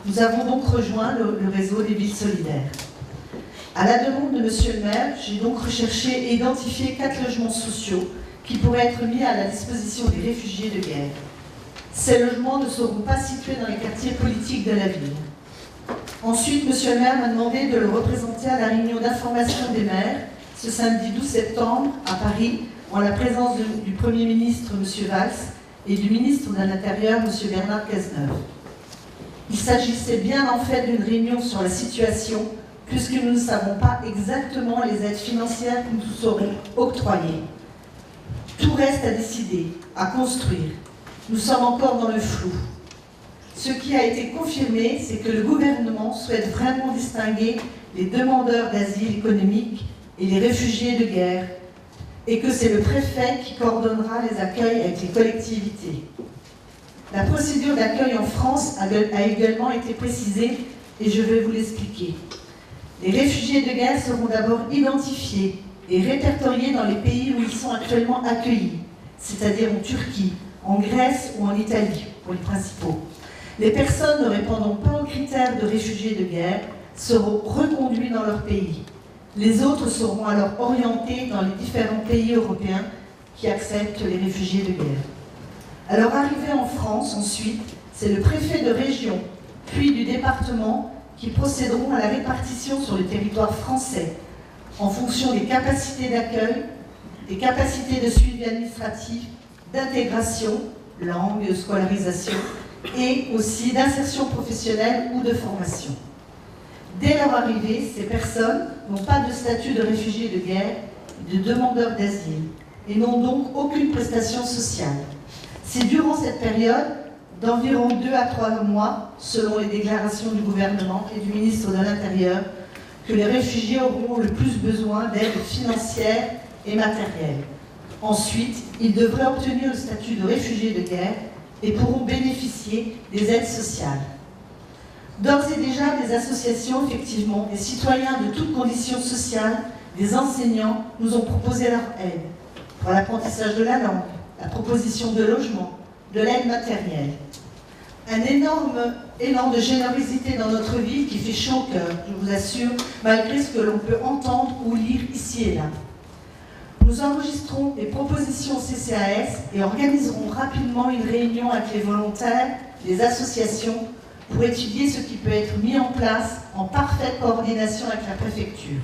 Nous avons donc rejoint le réseau des villes solidaires. À la demande de Monsieur le maire, j'ai donc recherché et identifié 4 logements sociaux qui pourraient être mis à la disposition des réfugiés de guerre. Ces logements ne seront pas situés dans les quartiers politiques de la ville. Ensuite, Monsieur le maire m'a demandé de le représenter à la réunion d'information des maires ce samedi 12 septembre à Paris, en la présence du Premier ministre M. Valls et du ministre de l'Intérieur M. Bernard Cazeneuve. Il s'agissait bien en fait d'une réunion sur la situation, puisque nous ne savons pas exactement les aides financières que nous saurons octroyer. Tout reste à décider, à construire. Nous sommes encore dans le flou. Ce qui a été confirmé, c'est que le gouvernement souhaite vraiment distinguer les demandeurs d'asile économique et les réfugiés de guerre, et que c'est le préfet qui coordonnera les accueils avec les collectivités. La procédure d'accueil en France a également été précisée et je vais vous l'expliquer. Les réfugiés de guerre seront d'abord identifiés et répertoriés dans les pays où ils sont actuellement accueillis, c'est-à-dire en Turquie, en Grèce ou en Italie, pour les principaux. Les personnes ne répondant pas aux critères de réfugiés de guerre seront reconduites dans leur pays. Les autres seront alors orientés dans les différents pays européens qui acceptent les réfugiés de guerre. Alors arrivé en France, ensuite, c'est le préfet de région, puis du département, qui procéderont à la répartition sur le territoire français, en fonction des capacités d'accueil, des capacités de suivi administratif, d'intégration, langue, scolarisation, et aussi d'insertion professionnelle ou de formation. Dès leur arrivée, ces personnes n'ont pas de statut de réfugiés de guerre et de demandeurs d'asile, et n'ont donc aucune prestation sociale. C'est durant cette période, d'environ 2 à 3 mois, selon les déclarations du gouvernement et du ministre de l'Intérieur, que les réfugiés auront le plus besoin d'aide financière et matérielle. Ensuite, ils devraient obtenir le statut de réfugiés de guerre et pourront bénéficier des aides sociales. D'ores et déjà, des associations, effectivement, des citoyens de toutes conditions sociales, des enseignants, nous ont proposé leur aide pour l'apprentissage de la langue, la proposition de logement, de l'aide matérielle. Un énorme élan de générosité dans notre ville qui fait chaud au cœur, je vous assure, malgré ce que l'on peut entendre ou lire ici et là. Nous enregistrons les propositions au CCAS et organiserons rapidement une réunion avec les volontaires, les associations, pour étudier ce qui peut être mis en place en parfaite coordination avec la préfecture.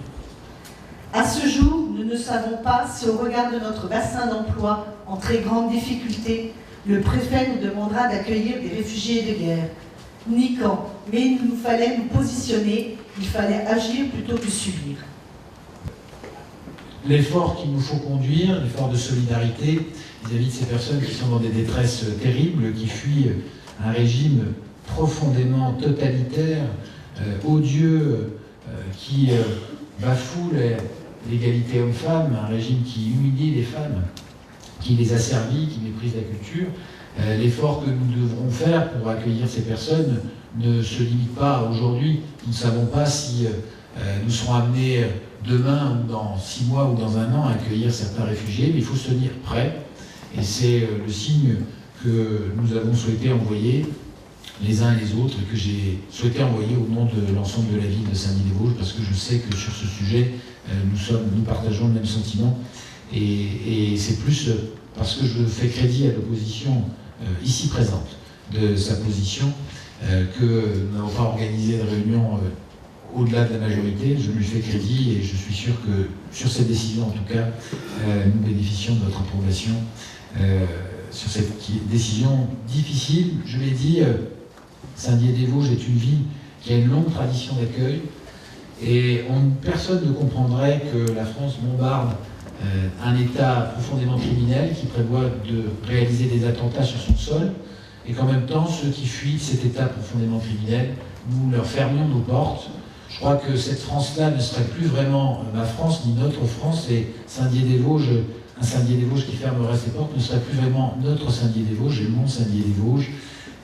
À ce jour, nous ne savons pas si, au regard de notre bassin d'emploi en très grande difficulté, le préfet nous demandera d'accueillir des réfugiés de guerre, ni quand, mais il nous fallait nous positionner, il fallait agir plutôt que subir. L'effort qu'il nous faut conduire, l'effort de solidarité vis-à-vis de ces personnes qui sont dans des détresses terribles, qui fuient un régime profondément totalitaire, odieux, qui bafoue l'égalité homme-femme, un régime qui humilie les femmes, qui les asservit, qui méprise la culture. L'effort que nous devrons faire pour accueillir ces personnes ne se limite pas à aujourd'hui. Nous ne savons pas si nous serons amenés demain ou dans 6 mois ou dans 1 an à accueillir certains réfugiés, mais il faut se tenir prêt. Et c'est le signe que nous avons souhaité envoyer les uns et les autres, que j'ai souhaité envoyer au nom de l'ensemble de la ville de Saint-Denis-des-Vosges, parce que je sais que sur ce sujet, nous partageons le même sentiment. Et c'est plus parce que je fais crédit à l'opposition ici présente de sa position que nous n'avons pas organisé de réunion au-delà de la majorité. Je lui fais crédit et je suis sûr que sur cette décision, en tout cas, nous bénéficions de votre approbation sur cette décision difficile. Je l'ai dit, Saint-Dié-des-Vosges est une ville qui a une longue tradition d'accueil et personne ne comprendrait que la France bombarde un État profondément criminel qui prévoit de réaliser des attentats sur son sol et qu'en même temps, ceux qui fuient cet État profondément criminel, nous leur fermions nos portes. Je crois que cette France-là ne serait plus vraiment ma France ni notre France, et Saint-Dié-des-Vosges, un Saint-Dié-des-Vosges qui fermerait ses portes ne serait plus vraiment notre Saint-Dié-des-Vosges et mon Saint-Dié-des-Vosges.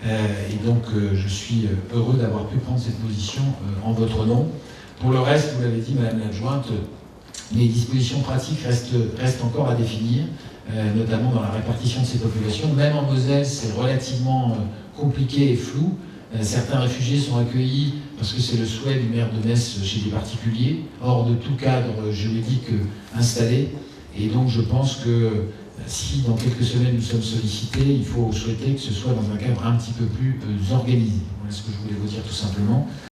Et donc je suis heureux d'avoir pu prendre cette position en votre nom. Pour le reste, vous l'avez dit, Madame l'adjointe, les dispositions pratiques restent encore à définir, notamment dans la répartition de ces populations. Même en Moselle, c'est relativement compliqué et flou. Certains réfugiés sont accueillis parce que c'est le souhait du maire de Metz chez des particuliers, hors de tout cadre juridique installé. Et donc je pense que si dans quelques semaines nous sommes sollicités, il faut souhaiter que ce soit dans un cadre un petit peu plus organisé. Voilà ce que je voulais vous dire tout simplement.